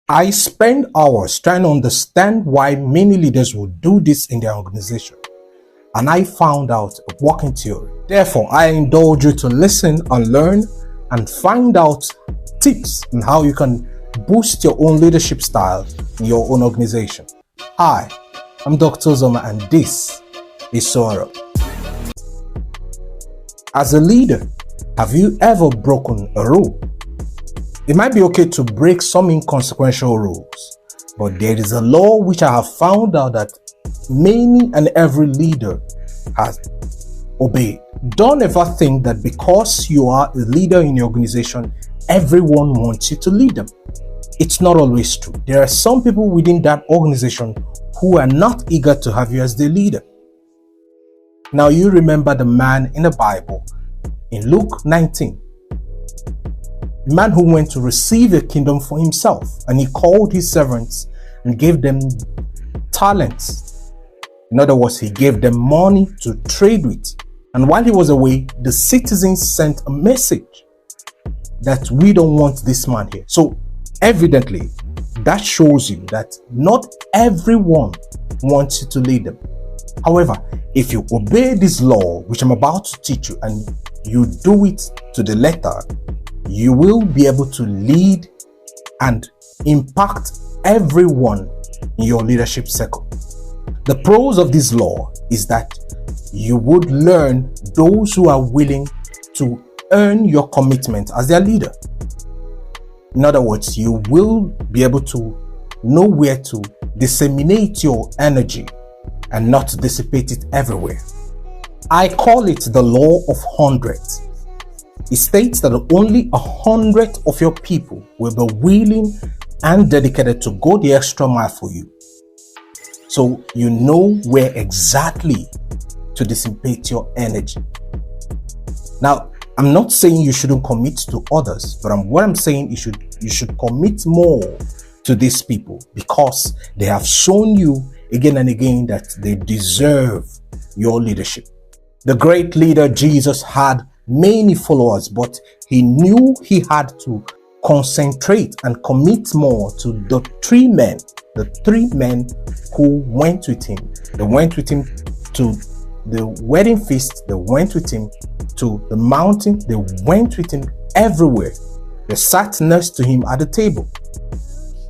I spend hours trying to understand why many leaders would do this in their organization, and I found out a working theory. Therefore, I indulge you to listen and learn and find out tips on how you can boost your own leadership style in your own organization. Hi, I'm Dr. Uzoma, and this is Soar Up. As a leader, have you ever broken a rule? It might be okay to break some inconsequential rules, but there is a law which I have found out that many and every leader has obeyed. Don't ever think that because you are a leader in your organization, everyone wants you to lead them. It's not always true. There are some people within that organization who are not eager to have you as their leader. Now you remember the man in the Bible in Luke 19. The man who went to receive a kingdom for himself, and he called his servants and gave them talents. In other words, he gave them money to trade with. And while he was away, the citizens sent a message that we don't want this man here. So evidently, that shows you that not everyone wants you to lead them. However, if you obey this law, which I'm about to teach you, and you do it to the letter, you will be able to lead and impact everyone in your leadership circle. The pros of this law is that you would learn those who are willing to earn your commitment as their leader. In other words, you will be able to know where to disseminate your energy and not dissipate it everywhere. I call it the law of hundreds. It states that only 100 of your people will be willing and dedicated to go the extra mile for you. So you know where exactly to dissipate your energy. Now, I'm not saying you shouldn't commit to others, but what I'm saying is you should commit more to these people because they have shown you again and again that they deserve your leadership. The great leader Jesus had many followers, but he knew he had to concentrate and commit more to the three men who went with him. They went with him to the wedding feast, they went with him to the mountain, they went with him everywhere. They sat next to him at the table.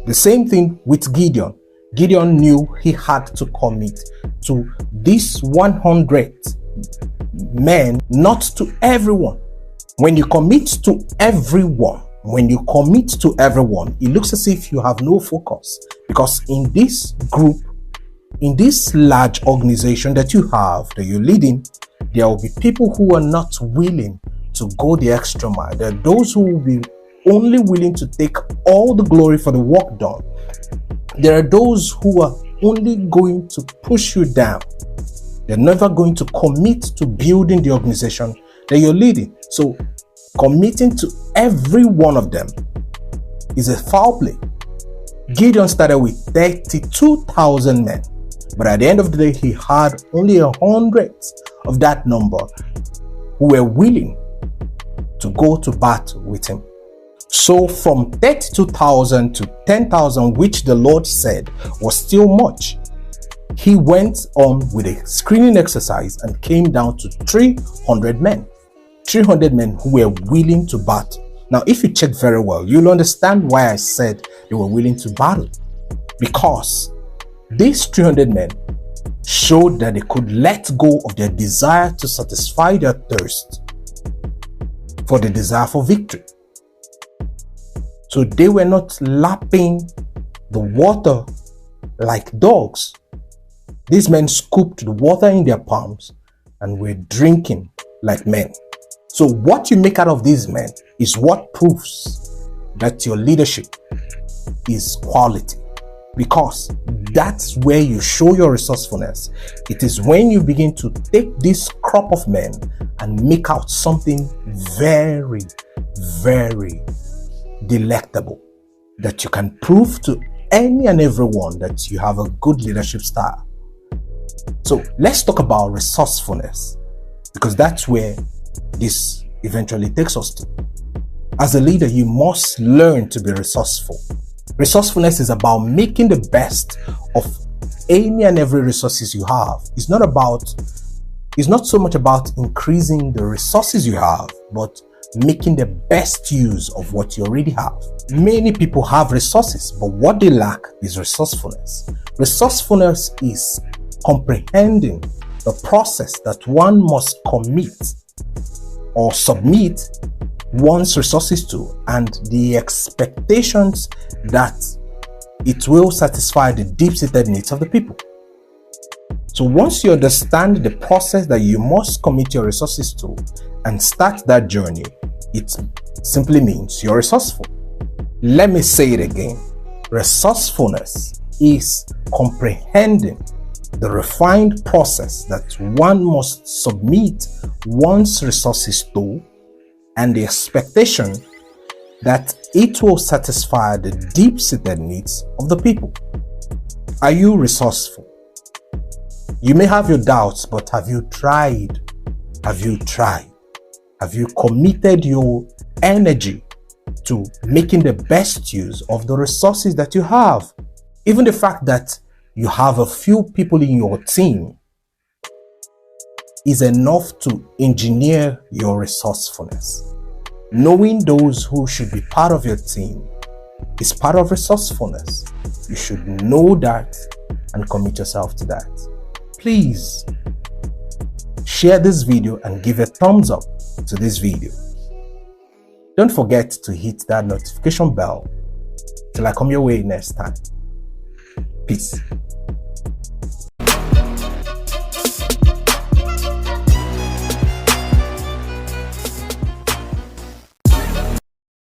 The same thing with Gideon. Gideon knew he had to commit to this 100 men, not to everyone. When you commit to everyone, it looks as if you have no focus, because in this group, in this large organization that you're leading, there will be people who are not willing to go the extra mile. There are those who will be only willing to take all the glory for the work done. There are those who are only going to push you down. They're never going to commit to building the organization that you're leading. So committing to every one of them is a foul play. Gideon started with 32,000 men, but at the end of the day, he had only 100 of that number who were willing to go to battle with him. So from 32,000 to 10,000, which the Lord said was still much, he went on with a screening exercise and came down to 300 men. 300 men who were willing to battle. Now, if you check very well, you'll understand why I said they were willing to battle. Because these 300 men showed that they could let go of their desire to satisfy their thirst for the desire for victory. So they were not lapping the water like dogs. These men scooped the water in their palms and were drinking like men. So what you make out of these men is what proves that your leadership is quality, because that's where you show your resourcefulness. It is when you begin to take this crop of men and make out something very, very delectable that you can prove to any and everyone that you have a good leadership style. So let's talk about resourcefulness, because that's where this eventually takes us to. As a leader, you must learn to be resourceful. Resourcefulness is about making the best of any and every resources you have. It's not so much about increasing the resources you have, but making the best use of what you already have. Many people have resources, but what they lack is resourcefulness. Resourcefulness is comprehending the process that one must commit or submit one's resources to, and the expectations that it will satisfy the deep-seated needs of the people. So once you understand the process that you must commit your resources to and start that journey, it simply means you're resourceful. Let me say it again. Resourcefulness is comprehending the refined process that one must submit one's resources to and the expectation that it will satisfy the deep-seated needs of the people. Are you resourceful? You may have your doubts, but have you tried? Have you tried? Have you committed your energy to making the best use of the resources that you have? Even the fact that you have a few people in your team is enough to engineer your resourcefulness. Knowing those who should be part of your team is part of resourcefulness. You should know that and commit yourself to that. Please share this video and give a thumbs up to this video. Don't forget to hit that notification bell till I come your way next time. Peace.